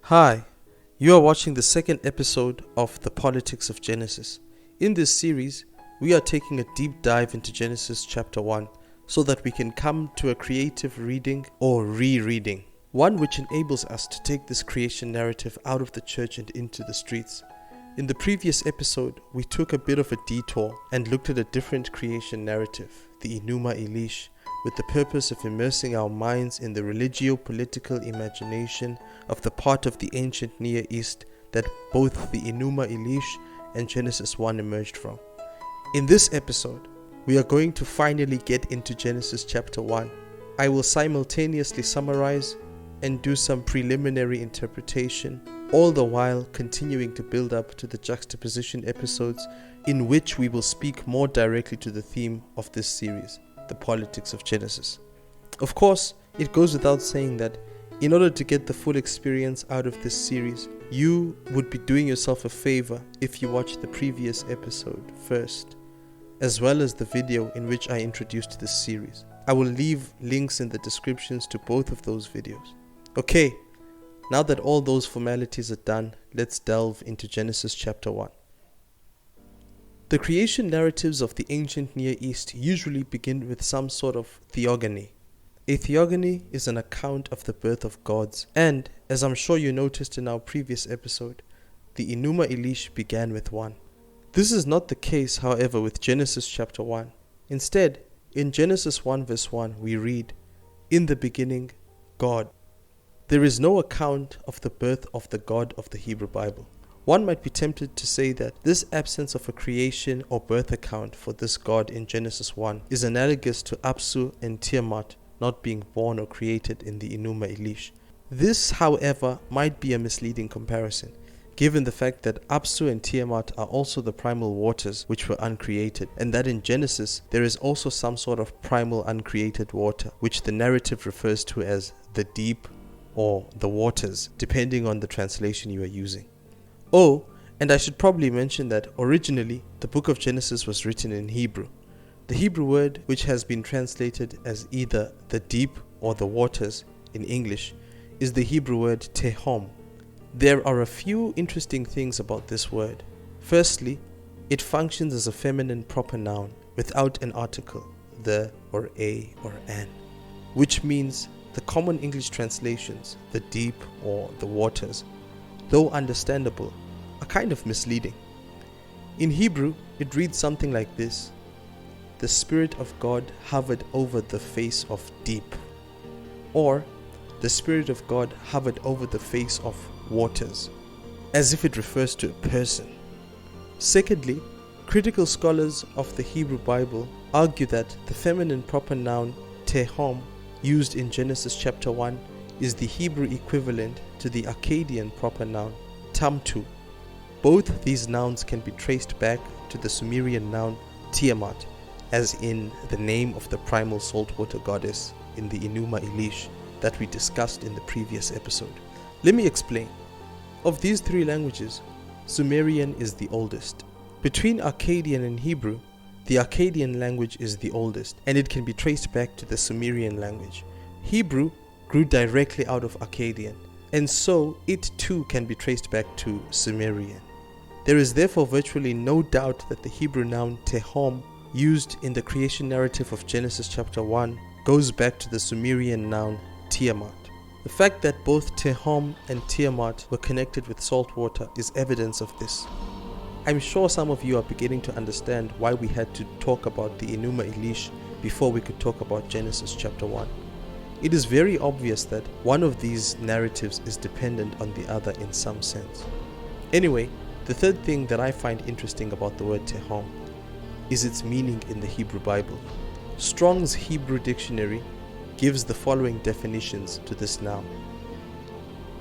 Hi, you are watching the second episode of The Politics of Genesis. In this series, we are taking a deep dive into Genesis chapter 1 so that we can come to a creative reading or rereading, one which enables us to take this creation narrative out of the church and into the streets. In the previous episode, we took a bit of a detour and looked at a different creation narrative, the Enuma Elish, with the purpose of immersing our minds in the religio-political imagination of the part of the ancient Near East that both the Enuma Elish and Genesis 1 emerged from. In this episode, we are going to finally get into Genesis chapter 1. I will simultaneously summarize and do some preliminary interpretation, all the while continuing to build up to the juxtaposition episodes in which we will speak more directly to the theme of this series, the politics of Genesis. Of course, it goes without saying that in order to get the full experience out of this series, you would be doing yourself a favor if you watch the previous episode first, as well as the video in which I introduced this series. I will leave links in the descriptions to both of those videos. Okay, now that all those formalities are done, let's delve into Genesis chapter 1. The creation narratives of the ancient Near East usually begin with some sort of theogony. A theogony is an account of the birth of gods, and, as I'm sure you noticed in our previous episode, the Enuma Elish began with one. This is not the case, however, with Genesis chapter 1. Instead, in Genesis 1 verse 1, we read, "In the beginning, God." There is no account of the birth of the God of the Hebrew Bible. One might be tempted to say that this absence of a creation or birth account for this God in Genesis 1 is analogous to Apsu and Tiamat not being born or created in the Enuma Elish. This, however, might be a misleading comparison, given the fact that Apsu and Tiamat are also the primal waters which were uncreated, and that in Genesis there is also some sort of primal uncreated water, which the narrative refers to as the deep or the waters, depending on the translation you are using. Oh, and I should probably mention that originally the book of Genesis was written in Hebrew. The Hebrew word, which has been translated as either the deep or the waters in English, is the Hebrew word tehom. There are a few interesting things about this word. Firstly, it functions as a feminine proper noun without an article, the or a or an, which means the common English translations, the deep or the waters, though understandable, are kind of misleading. In Hebrew, it reads something like this: "The Spirit of God hovered over the face of deep," or "The Spirit of God hovered over the face of waters," as if it refers to a person. Secondly, critical scholars of the Hebrew Bible argue that the feminine proper noun tehom used in Genesis chapter 1 is the Hebrew equivalent to the Akkadian proper noun tamtu. Both these nouns can be traced back to the Sumerian noun Tiamat, as in the name of the primal saltwater goddess in the Enuma Elish that we discussed in the previous episode. Let me explain. Of these three languages, Sumerian is the oldest. Between Akkadian and Hebrew, the Akkadian language is the oldest, and it can be traced back to the Sumerian language. Hebrew grew directly out of Akkadian, and so it too can be traced back to Sumerian. There is therefore virtually no doubt that the Hebrew noun tehom used in the creation narrative of Genesis chapter 1 goes back to the Sumerian noun Tiamat. The fact that both tehom and Tiamat were connected with salt water is evidence of this. I'm sure some of you are beginning to understand why we had to talk about the Enuma Elish before we could talk about Genesis chapter 1. It is very obvious that one of these narratives is dependent on the other in some sense. Anyway, the third thing that I find interesting about the word tehom is its meaning in the Hebrew Bible. Strong's Hebrew Dictionary gives the following definitions to this noun: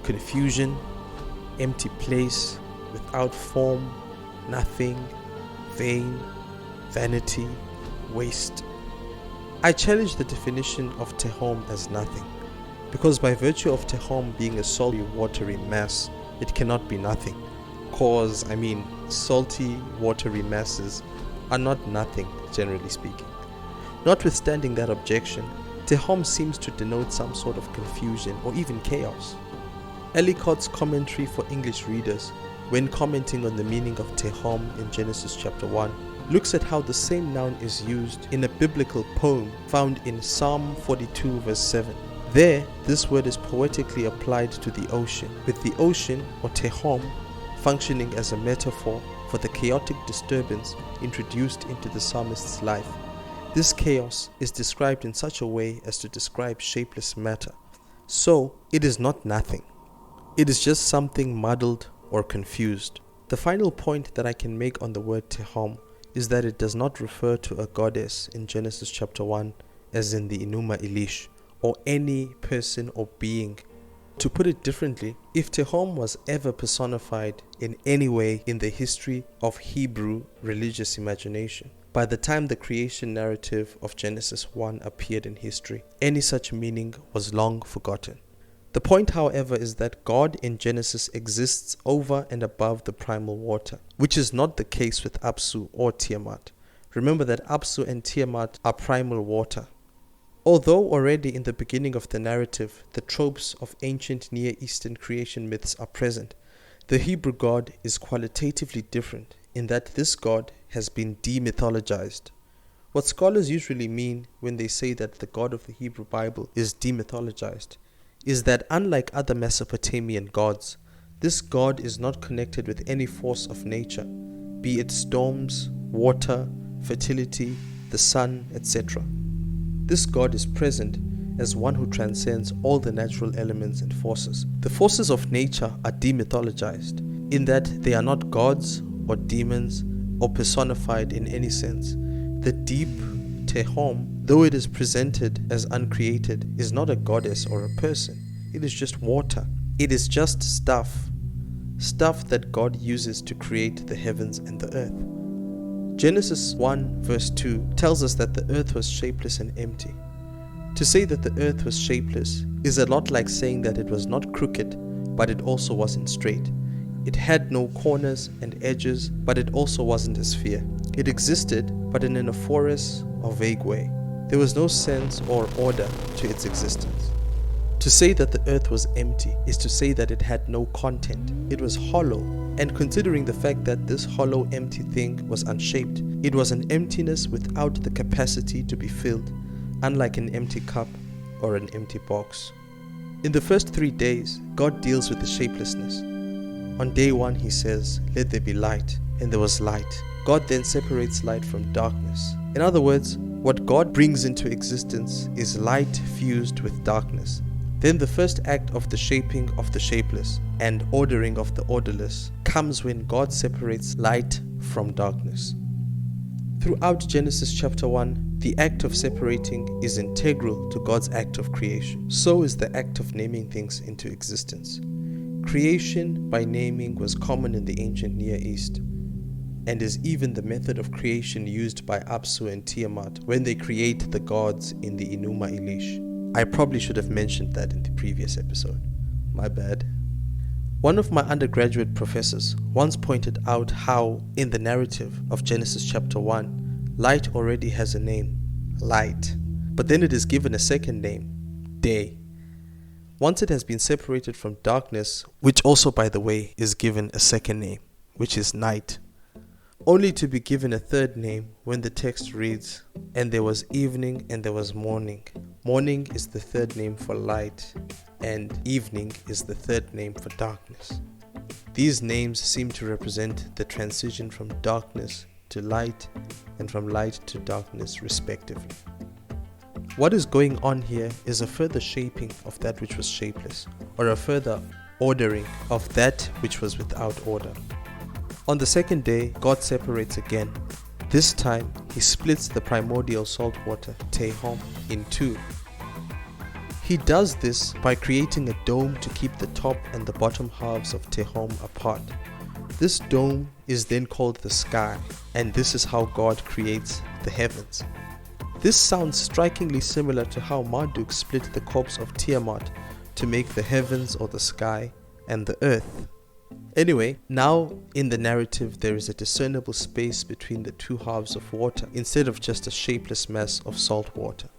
confusion, empty place, without form, nothing, vain, vanity, waste. I challenge the definition of tehom as nothing, because by virtue of tehom being a salty, watery mass, it cannot be nothing. Salty, watery masses are not nothing, generally speaking. Notwithstanding that objection, tehom seems to denote some sort of confusion or even chaos. Ellicott's commentary for English readers, when commenting on the meaning of Tehom in Genesis chapter 1, looks at how the same noun is used in a biblical poem found in Psalm 42 verse 7. There, this word is poetically applied to the ocean, with the ocean, or Tehom, functioning as a metaphor for the chaotic disturbance introduced into the psalmist's life. This chaos is described in such a way as to describe shapeless matter. So, it is not nothing. It is just something muddled or confused. The final point that I can make on the word Tehom is that it does not refer to a goddess in Genesis chapter 1 as in the Enuma Elish, or any person or being. To put it differently, if Tehom was ever personified in any way in the history of Hebrew religious imagination, by the time the creation narrative of Genesis 1 appeared in history, any such meaning was long forgotten. The point, however, is that God in Genesis exists over and above the primal water, which is not the case with Apsu or Tiamat. Remember that Apsu and Tiamat are primal water. Although already in the beginning of the narrative, the tropes of ancient Near Eastern creation myths are present, the Hebrew God is qualitatively different in that this God has been demythologized. What scholars usually mean when they say that the God of the Hebrew Bible is demythologized is that unlike other Mesopotamian gods, this God is not connected with any force of nature, be it storms, water, fertility, the sun, etc. This God is present as one who transcends all the natural elements and forces. The forces of nature are demythologized in that they are not gods or demons or personified in any sense. The deep Tehom, though it is presented as uncreated, is not a goddess or a person. It is just water. It is just stuff that God uses to create the heavens and the earth. Genesis 1 verse 2 tells us that the earth was shapeless and empty. To say that the earth was shapeless is a lot like saying that it was not crooked, but it also wasn't straight. It had no corners and edges, but it also wasn't a sphere. It existed, but in an amorphous or vague way. There was no sense or order to its existence. To say that the earth was empty is to say that it had no content. It was hollow, and considering the fact that this hollow, empty thing was unshaped, it was an emptiness without the capacity to be filled, unlike an empty cup or an empty box. In the first 3 days, God deals with the shapelessness. On day 1, he says, "Let there be light," and there was light. God then separates light from darkness. In other words, what God brings into existence is light fused with darkness. Then the first act of the shaping of the shapeless and ordering of the orderless comes when God separates light from darkness. Throughout Genesis chapter 1, the act of separating is integral to God's act of creation. So is the act of naming things into existence. Creation by naming was common in the ancient Near East, and is even the method of creation used by Apsu and Tiamat when they create the gods in the Enuma Elish. I probably should have mentioned that in the previous episode. My bad. One of my undergraduate professors once pointed out how, in the narrative of Genesis chapter 1, light already has a name, light, but then it is given a second name, day. Once it has been separated from darkness, which also, by the way, is given a second name, which is night, only to be given a third name when the text reads, "And there was evening and there was morning." Morning is the third name for light, and evening is the third name for darkness. These names seem to represent the transition from darkness to light and from light to darkness respectively. What is going on here is a further shaping of that which was shapeless, or a further ordering of that which was without order. On the second day, God separates again. This time, he splits the primordial salt water, Tehom, in two. He does this by creating a dome to keep the top and the bottom halves of Tehom apart. This dome is then called the sky, and this is how God creates the heavens. This sounds strikingly similar to how Marduk split the corpse of Tiamat to make the heavens or the sky and the earth. Anyway, now in the narrative there is a discernible space between the two halves of water instead of just a shapeless mass of salt water.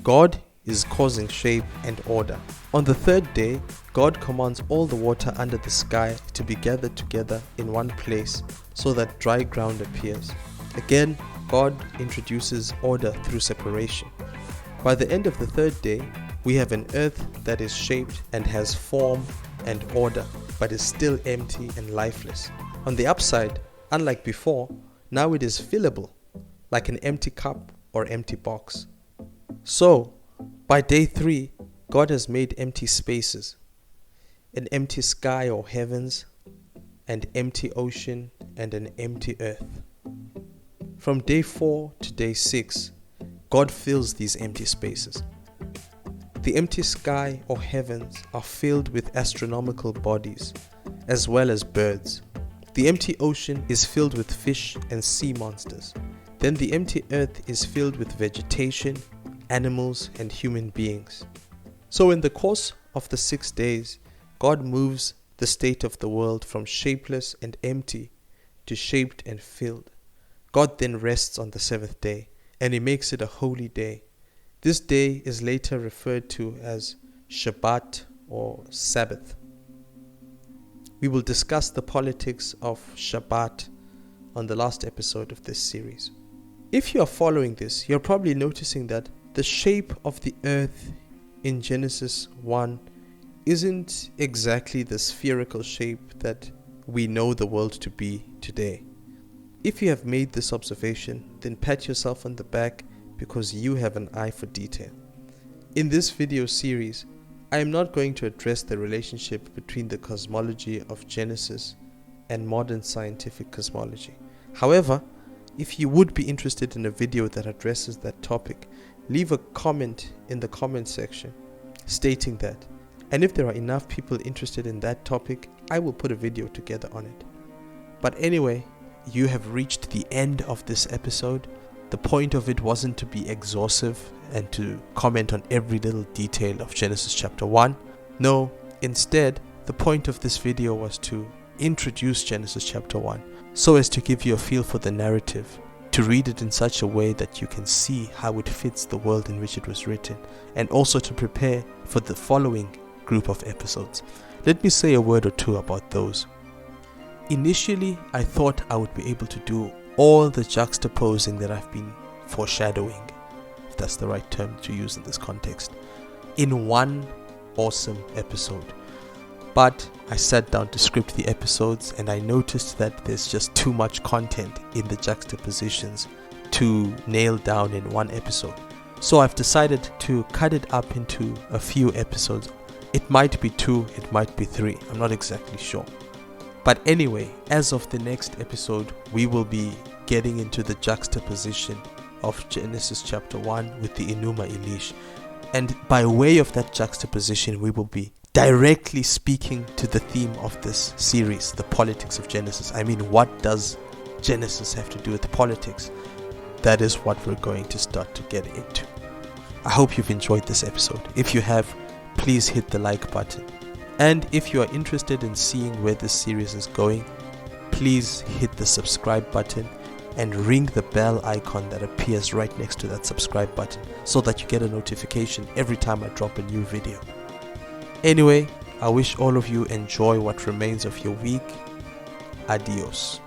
God is causing shape and order. On the third day, God commands all the water under the sky to be gathered together in one place so that dry ground appears. Again, God introduces order through separation. By the end of the third day, we have an earth that is shaped and has form and order, but is still empty and lifeless. On the upside, unlike before, now it is fillable, like an empty cup or empty box. So, by day 3, God has made empty spaces, an empty sky or heavens, an empty ocean, and an empty earth. From day 4 to day 6, God fills these empty spaces. The empty sky or heavens are filled with astronomical bodies, as well as birds. The empty ocean is filled with fish and sea monsters. Then the empty earth is filled with vegetation, animals, and human beings. So in the course of the 6 days, God moves the state of the world from shapeless and empty to shaped and filled. God then rests on the 7th day, and He makes it a holy day. This day is later referred to as Shabbat or Sabbath. We will discuss the politics of Shabbat on the last episode of this series. If you are following this, you're probably noticing that the shape of the earth in Genesis 1 isn't exactly the spherical shape that we know the world to be today. If you have made this observation, then pat yourself on the back because you have an eye for detail. In this video series, I am not going to address the relationship between the cosmology of Genesis and modern scientific cosmology. However, if you would be interested in a video that addresses that topic, leave a comment in the comment section stating that. And if there are enough people interested in that topic, I will put a video together on it. But anyway, you have reached the end of this episode. The point of it wasn't to be exhaustive and to comment on every little detail of Genesis chapter 1. No, instead, the point of this video was to introduce Genesis chapter 1 so as to give you a feel for the narrative, to read it in such a way that you can see how it fits the world in which it was written, and also to prepare for the following group of episodes. Let me say a word or two about those. Initially, I thought I would be able to do all the juxtaposing that I've been foreshadowing, if that's the right term to use in this context, in one awesome episode. But I sat down to script the episodes and I noticed that there's just too much content in the juxtapositions to nail down in one episode. So I've decided to cut it up into a few episodes. It might be 2, it might be 3, I'm not exactly sure. But anyway, as of the next episode, we will be getting into the juxtaposition of Genesis chapter 1 with the Enuma Elish. And by way of that juxtaposition, we will be directly speaking to the theme of this series, the politics of Genesis. I mean, what does Genesis have to do with politics? That is what we're going to start to get into. I hope you've enjoyed this episode. If you have, please hit the like button. And if you are interested in seeing where this series is going, please hit the subscribe button and ring the bell icon that appears right next to that subscribe button so that you get a notification every time I drop a new video. Anyway, I wish all of you enjoy what remains of your week. Adios.